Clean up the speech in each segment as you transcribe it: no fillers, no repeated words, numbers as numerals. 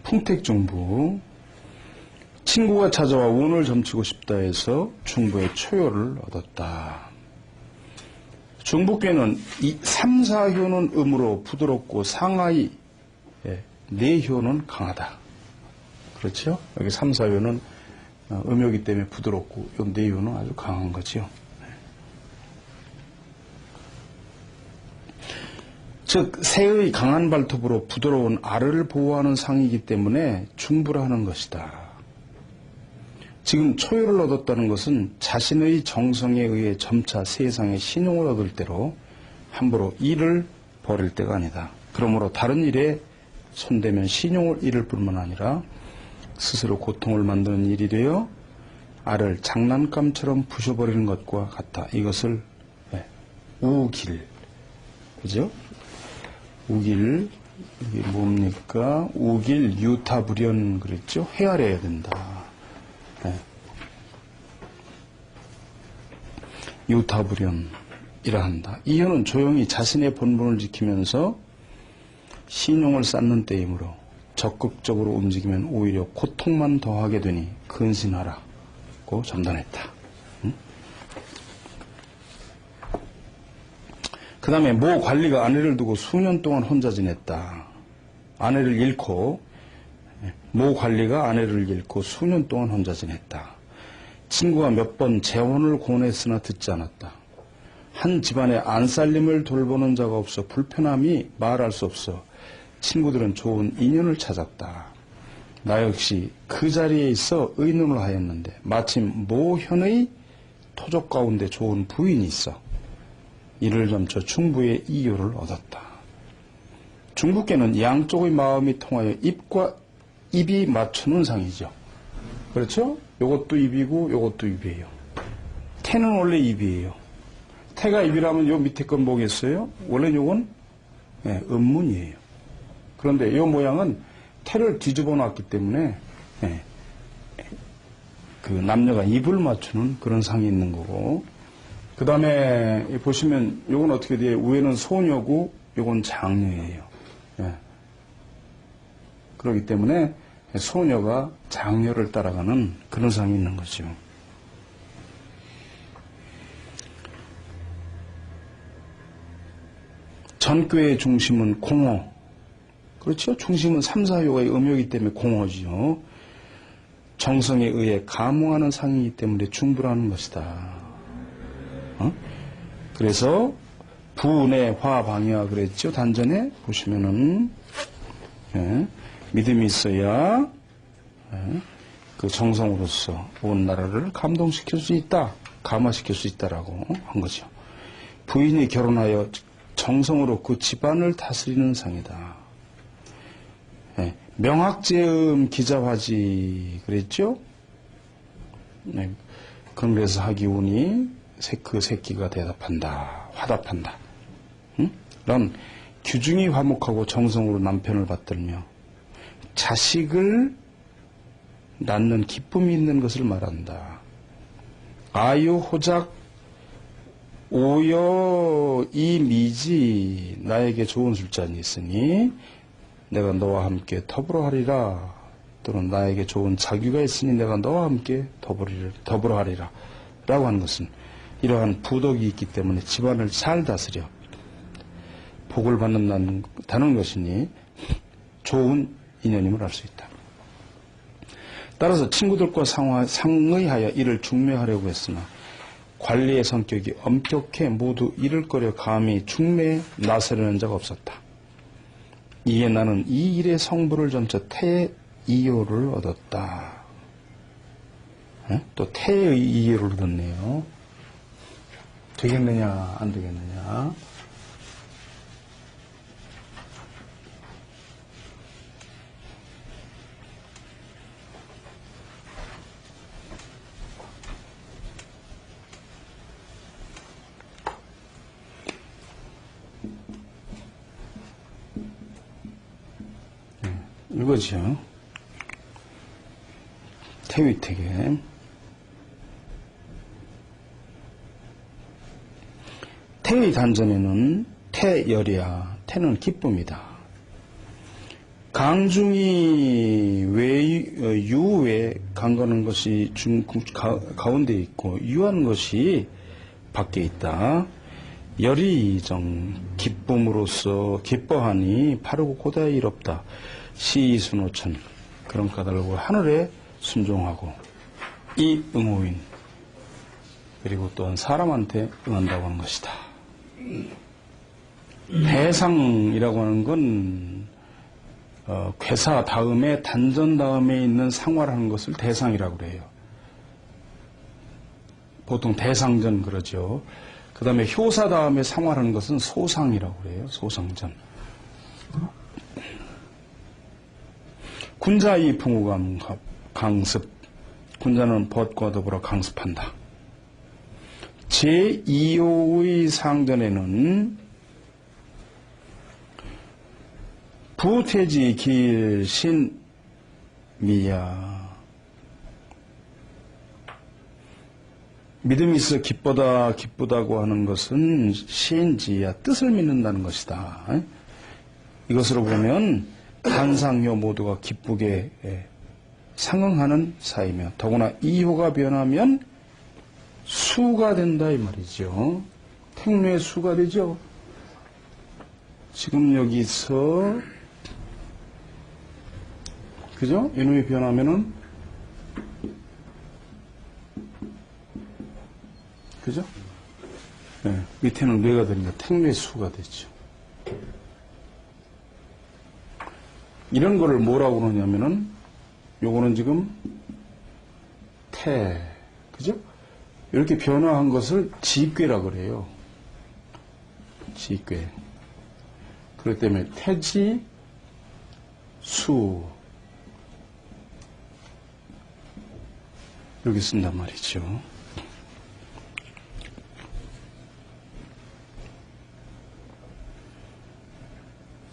풍택중부. 친구가 찾아와 운을 점치고 싶다 해서 중부의 초요를 얻었다. 중부께는 3, 4효는 음으로 부드럽고 상하이 내효는 강하다. 그렇죠? 여기 3, 4효는 음효기 때문에 부드럽고 이 내효는 아주 강한 거지요. 즉 새의 강한 발톱으로 부드러운 알을 보호하는 상이기 때문에 중부라 하는 것이다. 지금 초요를 얻었다는 것은 자신의 정성에 의해 점차 세상에 신용을 얻을 때로 함부로 일을 벌일 때가 아니다. 그러므로 다른 일에 손대면 신용을 잃을 뿐만 아니라 스스로 고통을 만드는 일이 되어 알을 장난감처럼 부셔버리는 것과 같다. 이것을 우길, 그죠? 우길, 이게 뭡니까? 우길 유타불연 그랬죠? 헤아려야 된다. 유타불연이라 한다. 이효는 조용히 자신의 본분을 지키면서 신용을 쌓는 때이므로 적극적으로 움직이면 오히려 고통만 더하게 되니 근신하라고 점단했다. 그 다음에 모 관리가 아내를 두고 수년 동안 혼자 지냈다. 아내를 잃고 모 관리가 아내를 잃고 수년 동안 혼자 지냈다. 친구가 몇 번 재혼을 권했으나 듣지 않았다. 한 집안에 안살림을 돌보는 자가 없어 불편함이 말할 수 없어 친구들은 좋은 인연을 찾았다. 나 역시 그 자리에 있어 의논을 하였는데 마침 모 현의 토족 가운데 좋은 부인이 있어 이를 점쳐 중부의 이효를 얻었다. 중부께는 양쪽의 마음이 통하여 입이 맞추는 상이죠. 그렇죠? 요것도 입이고 요것도 입이에요. 태는 원래 입이에요. 태가 입이라면 요 밑에 건 뭐겠어요? 원래 요건 음문이에요. 그런데 요 모양은 태를 뒤집어 놨기 때문에 그 남녀가 입을 맞추는 그런 상이 있는 거고, 그 다음에 보시면 요건 어떻게 돼요? 위에는 소녀고 요건 장녀예요. 그렇기 때문에 소녀가 장녀를 따라가는 그런 상이 있는 거죠. 전교의 중심은 공허. 그렇죠? 중심은 3, 4효가 음효이기 때문에 공허지요. 정성에 의해 감흥하는 상이기 때문에 중부라는 것이다. 그래서 부내 화방이와 그랬죠. 단전에 보시면은 믿음이 있어야 그 정성으로서 온 나라를 감동시킬 수 있다, 감화시킬 수 있다라고 한 거죠. 부인이 결혼하여 정성으로 그 집안을 다스리는 상이다. 명학재음 기자화지 그랬죠? 그래서 하기운이 그 새끼가 대답한다, 화답한다. 넌 규중이 화목하고 정성으로 남편을 받들며 자식을 낳는 기쁨이 있는 것을 말한다. 아유 호작 오여 이미지 나에게 좋은 술잔이 있으니 내가 너와 함께 더불어 하리라. 또는 나에게 좋은 자규가 있으니 내가 너와 함께 더불어 하리라. 라고 하는 것은 이러한 부덕이 있기 때문에 집안을 잘 다스려 복을 받는다는 것이니 좋은 인연임을 알 수 있다. 따라서 친구들과 상의하여 이를 중매하려고 했으나 관리의 성격이 엄격해 모두 이를 꺼려 감히 중매에 나서려는 자가 없었다. 이에 나는 이 일의 성부를 점쳐 태의 이효를 얻었다. 또 태의 이효를 얻었네요. 되겠느냐 안 되겠느냐. 이거죠. 태위택에 태의 단전에는 태열이야. 태는 기쁨이다. 강중이 유에 강가는 것이 가운데 있고 유한 것이 밖에 있다. 열이정 기쁨으로써 기뻐하니 바르고 고다에 이롭다. 시이순호천 그런 까닭을 하늘에 순종하고 이 응호인 그리고 또한 사람한테 응한다고 하는 것이다. 대상이라고 하는 건 괴사 다음에 단전 다음에 있는 상화라는 것을 대상이라고 그래요. 보통 대상전 그러죠. 그 다음에 효사 다음에 상화라는 것은 소상이라고 그래요. 소상전. 군자이 풍우감 강습. 군자는 벗과 더불어 강습한다. 제2호의 상전에는 부태지 길신 미야. 믿음이 있어 기쁘다고 하는 것은 시인지야 뜻을 믿는다는 것이다. 이것으로 보면 단상효 모두가 기쁘게 상응하는 사이며 더구나 이효가 변하면 수가 된다 이 말이죠. 택류의 수가 되죠. 지금 여기서 그죠? 이놈이 변하면은 그죠? 네, 밑에는 뇌가 되니까 택류의 수가 되죠. 이런 거를 뭐라고 그러냐면은 요거는 지금 그죠? 이렇게 변화한 것을 지괴라고 그래요. 지괴. 그렇기 때문에 태지 수 이렇게 쓴단 말이죠.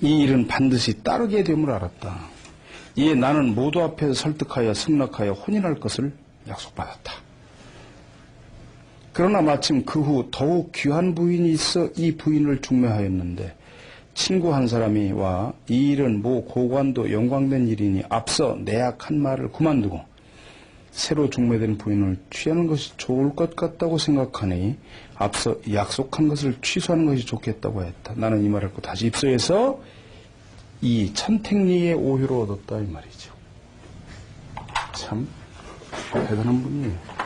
이 일은 반드시 따르게 됨을 알았다. 이에 나는 모두 앞에 설득하여 승낙하여 혼인할 것을 약속받았다. 그러나 마침 그 후 더욱 귀한 부인이 있어 이 부인을 중매하였는데 친구 한 사람이 와 이 일은 모 고관도 영광된 일이니 앞서 내약한 말을 그만두고 새로 중매된 부인을 취하는 것이 좋을 것 같다고 생각하니 앞서 약속한 것을 취소하는 것이 좋겠다고 했다. 나는 이 말을 듣고 다시 입소해서 이 천택리의 오효를 얻었다 이 말이죠. 참 대단한 분이에요.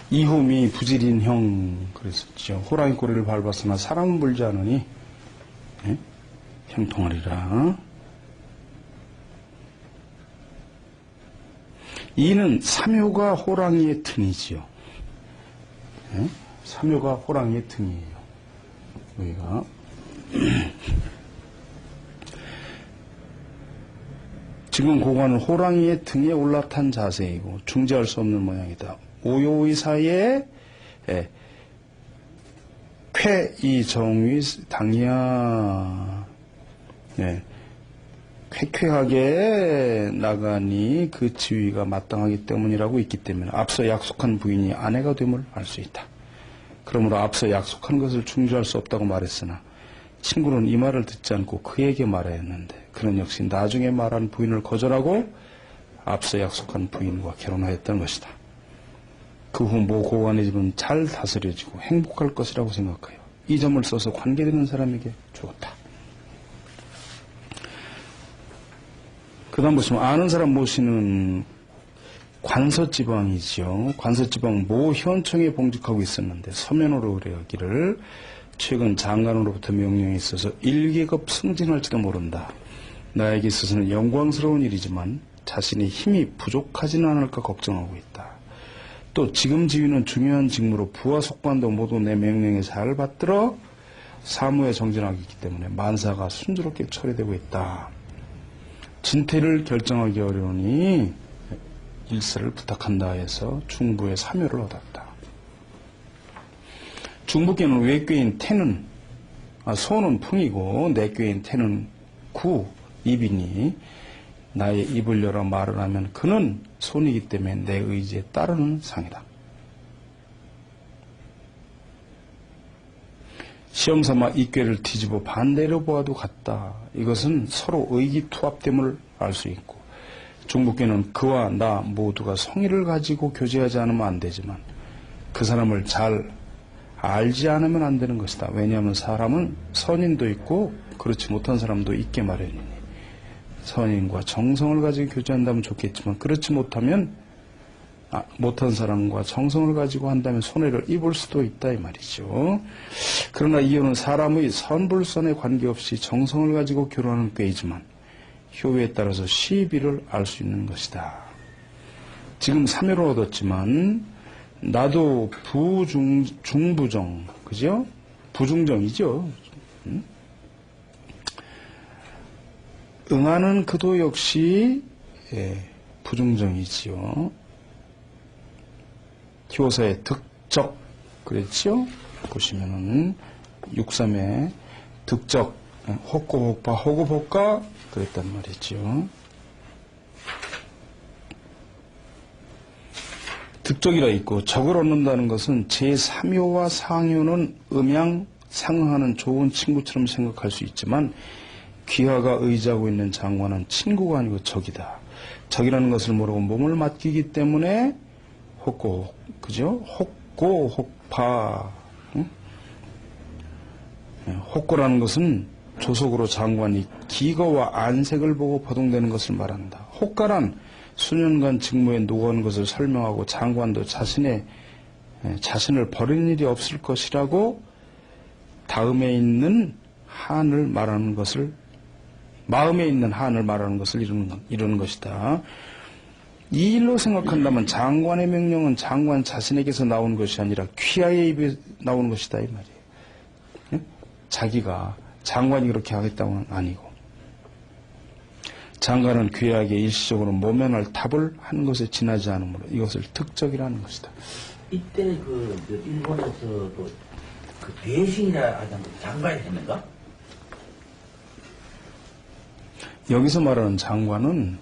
이홈이 부지린 형 그랬었죠. 호랑이 꼬리를 밟았으나 사람은 물지 않으니 형통하리라. 이는 삼효가 호랑이의 등이지요. 삼효가 호랑이의 등이에요. 여기가 지금 고관은 호랑이의 등에 올라탄 자세이고 중재할 수 없는 모양이다. 오요의 사이에 쾌이 정의 당이야. 쾌쾌하게 나가니 그 지위가 마땅하기 때문이라고 있기 때문에 앞서 약속한 부인이 아내가 됨을 알 수 있다. 그러므로 앞서 약속한 것을 중지할 수 없다고 말했으나 친구는 이 말을 듣지 않고 그에게 말하였는데 그는 역시 나중에 말한 부인을 거절하고 앞서 약속한 부인과 결혼하였다는 것이다. 그 후 모 고관의 집은 잘 다스려지고 행복할 것이라고 생각하여 이 점을 써서 관계되는 사람에게 주었다. 그 다음 보시면 아는 사람 모시는 관서지방이지요. 관서지방 모 현청에 봉직하고 있었는데 서면으로 의뢰하기를 최근 장관으로부터 명령이 있어서 1계급 승진할지도 모른다. 나에게 있어서는 영광스러운 일이지만 자신이 힘이 부족하지는 않을까 걱정하고 있다. 또 지금 지위는 중요한 직무로 부하 속관도 모두 내 명령에 잘 받들어 사무에 정진하기 때문에 만사가 순조롭게 처리되고 있다. 진퇴를 결정하기 어려우니 일사를 부탁한다 해서 중부의 사묘를 얻었다. 중부께는 외꾀인 태는 소는 풍이고 내꾀인 태는 구 입이니 나의 입을 열어 말을 하면 그는 손이기 때문에 내 의지에 따르는 상이다. 시험삼아 이 꾀를 뒤집어 반대로 보아도 같다. 이것은 서로 의기투합됨을 알 수 있고, 중부께는 그와 나 모두가 성의를 가지고 교제하지 않으면 안 되지만 그 사람을 잘 알지 않으면 안 되는 것이다. 왜냐하면 사람은 선인도 있고 그렇지 못한 사람도 있게 마련이니, 선인과 정성을 가지고 교제한다면 좋겠지만 그렇지 못하면 못한 사람과 정성을 가지고 한다면 손해를 입을 수도 있다 이 말이죠. 그러나 이혼은 사람의 선불선에 관계없이 정성을 가지고 결혼하는 꾀이지만 효에 따라서 시비를 알 수 있는 것이다. 지금 3회를 얻었지만 나도 중부정, 그죠? 부중정이죠. 응하는 그도 역시 부중정이지요. 효사의 득적 그랬죠? 보시면은 6.3의 득적 혹고혹파 호고복가 그랬단 말이죠. 득적이라 있고, 적을 얻는다는 것은 제3효와 상효는 음양 상응하는 좋은 친구처럼 생각할 수 있지만 귀하가 의지하고 있는 장관은 친구가 아니고 적이다. 적이라는 것을 모르고 몸을 맡기기 때문에 혹고, 그죠? 혹고, 혹파. 응? 혹고라는 것은 조속으로 장관이 기거와 안색을 보고 버동되는 것을 말한다. 혹가란 수년간 직무에 노고한 것을 설명하고 장관도 자신을 버리는 일이 없을 것이라고 다음에 있는 한을 말하는 것을, 마음에 있는 한을 말하는 것을 이루는 것이다. 이 일로 생각한다면 장관의 명령은 장관 자신에게서 나온 것이 아니라 귀하의 입에 나오는 것이다 이 말이에요. 자기가 장관이 그렇게 하겠다고는 아니고, 장관은 귀하에게 일시적으로 모면할 탑을 한 것에 지나지 않으므로 이것을 득적이라는 것이다. 이때 일본에서도 그 대신이라 하던 장관이 했는가? 여기서 말하는 장관은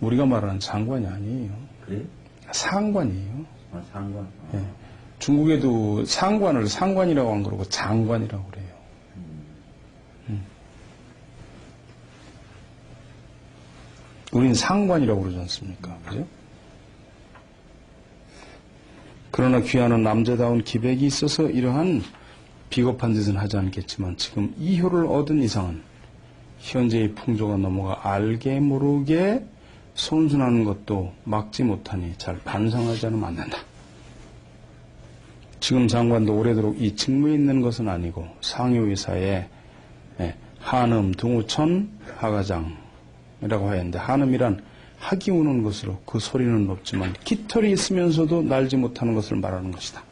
우리가 말하는 장관이 아니에요. 그래요? 상관이에요. 상관. 예. 중국에도 상관을 상관이라고 안 그러고 장관이라고 그래요. 우린 상관이라고 그러지 않습니까? 그죠? 그러나 귀하는 남자다운 기백이 있어서 이러한 비겁한 짓은 하지 않겠지만 지금 이 효를 얻은 이상은 현재의 풍조가 넘어가 알게 모르게 손순하는 것도 막지 못하니 잘 반성하지 않으면 안 된다. 지금 장관도 오래도록 이 직무에 있는 것은 아니고 상효의사에 한음, 등우천, 하가장이라고 하였는데, 한음이란 학이 우는 것으로 그 소리는 높지만 깃털이 있으면서도 날지 못하는 것을 말하는 것이다.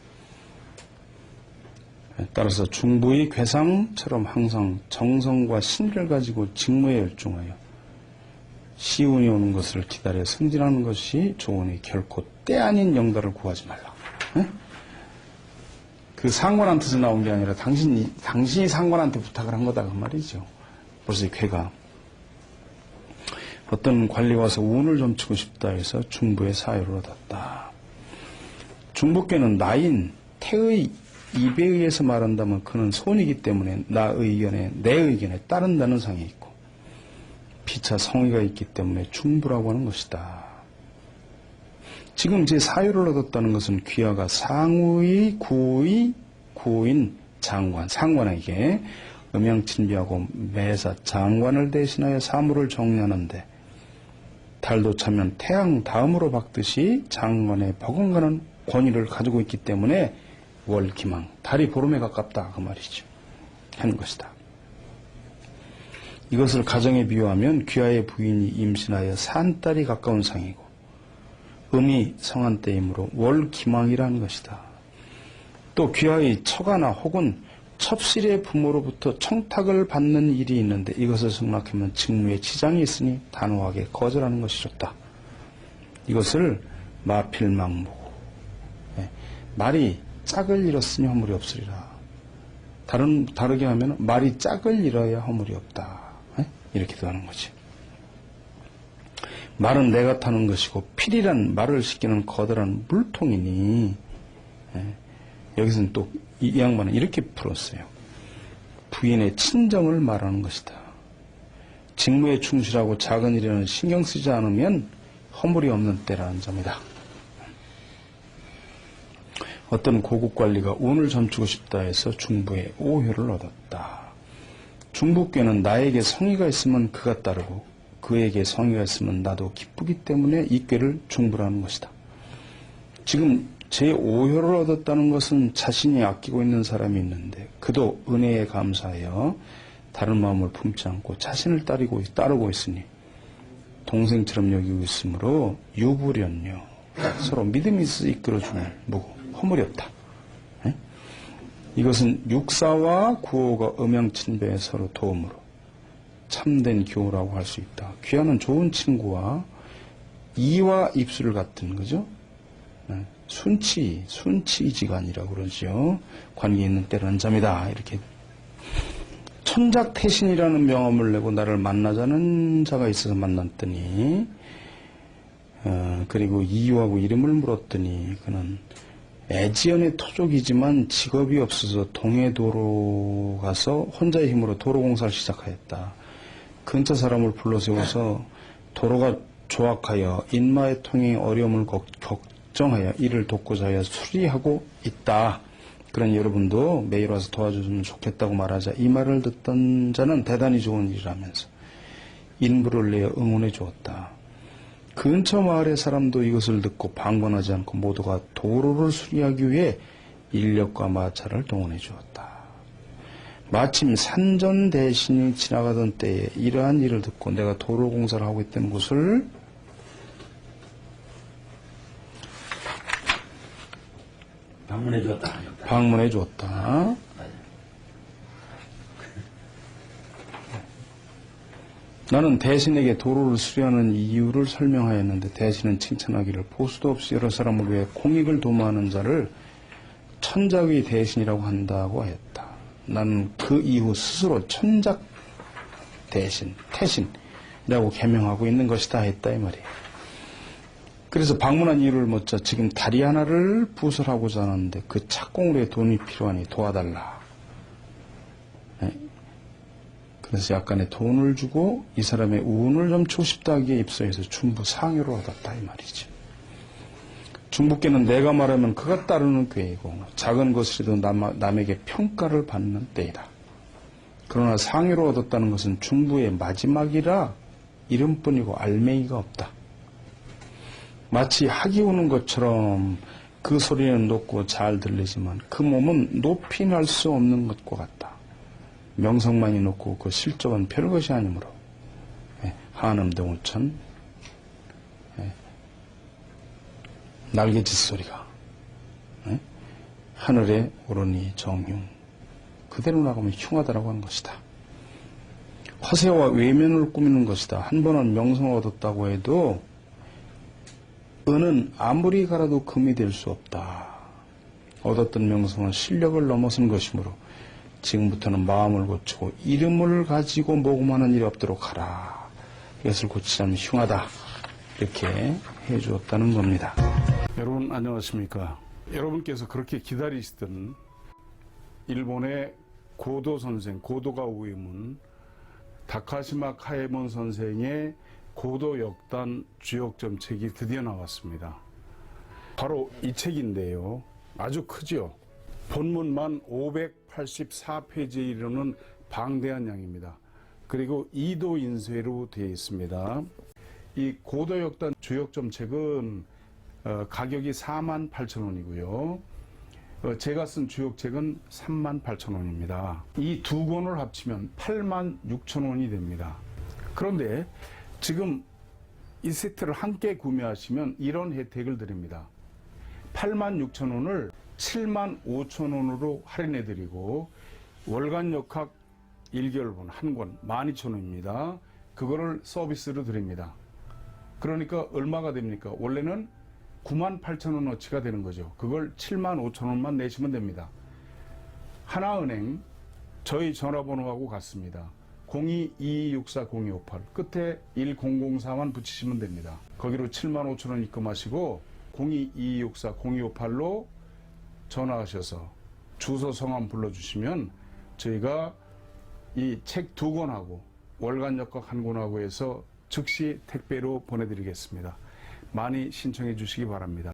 따라서 중부의 괴상처럼 항상 정성과 신뢰를 가지고 직무에 열중하여 시운이 오는 것을 기다려 승진하는 것이 좋으니 결코 때 아닌 영달을 구하지 말라. 네? 그 상관한테서 나온 게 아니라 당신이 상관한테 부탁을 한 거다 그 말이죠. 벌써 이 괴가 어떤 관리가 와서 운을 좀 치고 싶다 해서 중부의 사유를 얻었다. 중부께는 나인 태의 입에 의해서 말한다면 그는 손이기 때문에 내 의견에 따른다는 상이 있고, 피차 성의가 있기 때문에 중부라고 하는 것이다. 지금 제 사유를 얻었다는 것은 귀하가 상우의 구인 장관, 상관에게 음양친비하고 매사 장관을 대신하여 사무를 정리하는데, 달도 차면 태양 다음으로 박듯이 장관의 버금가는 권위를 가지고 있기 때문에 월기망, 달이 보름에 가깝다 그 말이죠. 하는 것이다. 이것을 가정에 비유하면 귀하의 부인이 임신하여 산딸이 가까운 상이고, 음이 성한 때이므로 월기망이라는 것이다. 또 귀하의 처가나 혹은 첩실의 부모로부터 청탁을 받는 일이 있는데 이것을 승낙하면 직무에 지장이 있으니 단호하게 거절하는 것이 좋다. 이것을 마필망무, 말이 짝을 잃었으니 허물이 없으리라. 다르게 하면 말이 짝을 잃어야 허물이 없다. 이렇게도 하는 거지. 말은 내가 타는 것이고 필이란 말을 시키는 거대한 물통이니 여기서는 또 이 양반은 이렇게 풀었어요. 부인의 친정을 말하는 것이다. 직무에 충실하고 작은 일에는 신경 쓰지 않으면 허물이 없는 때라는 점이다. 어떤 고급 관리가 운을 점추고 싶다 해서 중부의 오효를 얻었다. 중부께는 나에게 성의가 있으면 그가 따르고 그에게 성의가 있으면 나도 기쁘기 때문에 이 꾀를 중부라는 것이다. 지금 제5효를 얻었다는 것은 자신이 아끼고 있는 사람이 있는데 그도 은혜에 감사하여 다른 마음을 품지 않고 자신을 따르고 있으니 동생처럼 여기고 있으므로 유부련요 서로 믿음이 있어 이끌어주는 무고 허물이 없다. 이것은 육사와 구호가 음양친배에 서로 도움으로 참된 교우라고 할 수 있다. 귀하는 좋은 친구와 이와 입술 같은 거죠. 순치지간이라고 그러죠. 관계 있는 때라는 점이다. 이렇게 천작태신이라는 명함을 내고 나를 만나자는 자가 있어서 만났더니 그리고 이유하고 이름을 물었더니 그는 애지연의 토족이지만 직업이 없어서 동해도로 가서 혼자의 힘으로 도로공사를 시작하였다. 근처 사람을 불러세워서 도로가 조악하여 인마의 통행에 어려움을 걱정하여 이를 돕고자 하여 수리하고 있다. 그러니 여러분도 매일 와서 도와주면 좋겠다고 말하자 이 말을 듣던 자는 대단히 좋은 일이라면서 인부를 내어 응원해 주었다. 근처 마을의 사람도 이것을 듣고 방관하지 않고 모두가 도로를 수리하기 위해 인력과 마차를 동원해 주었다. 마침 산전 대신이 지나가던 때에 이러한 일을 듣고 내가 도로 공사를 하고 있다는 곳을 방문해 주었다. 방문해 주었다. 나는 대신에게 도로를 수리하는 이유를 설명하였는데 대신은 칭찬하기를 보수도 없이 여러 사람을 위해 공익을 도모하는 자를 천작의 대신이라고 한다고 하였다. 나는 그 이후 스스로 천작 대신, 태신이라고 개명하고 있는 것이다 했다 이 말이에요. 그래서 방문한 이유를 묻자 지금 다리 하나를 부설하고자 하는데 그 착공으로 돈이 필요하니 도와달라. 그래서 약간의 돈을 주고 이 사람의 운을 점치고 싶다 하기에 입소해서 중부 상효를 얻었다 이 말이지. 중부께는 내가 말하면 그가 따르는 꾀이고 작은 것이라도 남에게 평가를 받는 때이다. 그러나 상효를 얻었다는 것은 중부의 마지막이라 이름뿐이고 알맹이가 없다. 마치 학이 우는 것처럼 그 소리는 높고 잘 들리지만 그 몸은 높이 날 수 없는 것과 같다. 명성만이 높고 그 실적은 별것이 아니므로 한음동우천 날개짓 소리가 하늘에 오르니 정흉 그대로 나가면 흉하다라고 하는 것이다. 화세와 외면을 꾸미는 것이다. 한 번은 명성을 얻었다고 해도 은은 아무리 갈아도 금이 될 수 없다. 얻었던 명성은 실력을 넘어선 것이므로 지금부터는 마음을 고치고 이름을 가지고 모금하는 일이 없도록 하라. 이것을 고치자면 흉하다. 이렇게 해주었다는 겁니다. 여러분 안녕하십니까. 여러분께서 그렇게 기다리시던 일본의 고도 선생, 고도가 우이문 다카시마 카에몬 선생의 고도 역단 주역점 책이 드디어 나왔습니다. 바로 이 책인데요. 아주 크죠. 본문만 584페이지에 이르는 방대한 양입니다. 그리고 2도 인쇄로 되어 있습니다. 이 고도 역단 주역점 책은 가격이 48,000원이고요. 제가 쓴 주역책은 38,000원입니다. 이 두 권을 합치면 86,000원이 됩니다. 그런데 지금 이 세트를 함께 구매하시면 이런 혜택을 드립니다. 86,000원을 75,000원으로 할인해드리고 월간 역학 1개월분 한 권 12,000원입니다. 그거를 서비스로 드립니다. 그러니까 얼마가 됩니까? 원래는 98,000원어치가 되는 거죠. 그걸 75,000원만 내시면 됩니다. 하나은행 저희 전화번호하고 같습니다. 02-2264-0258 끝에 1004만 붙이시면 됩니다. 거기로 75,000원 입금하시고 02-2264-0258로 전화하셔서 주소 성함 불러주시면 저희가 이 책 2권하고 월간 역학 1권하고 해서 즉시 택배로 보내드리겠습니다. 많이 신청해 주시기 바랍니다.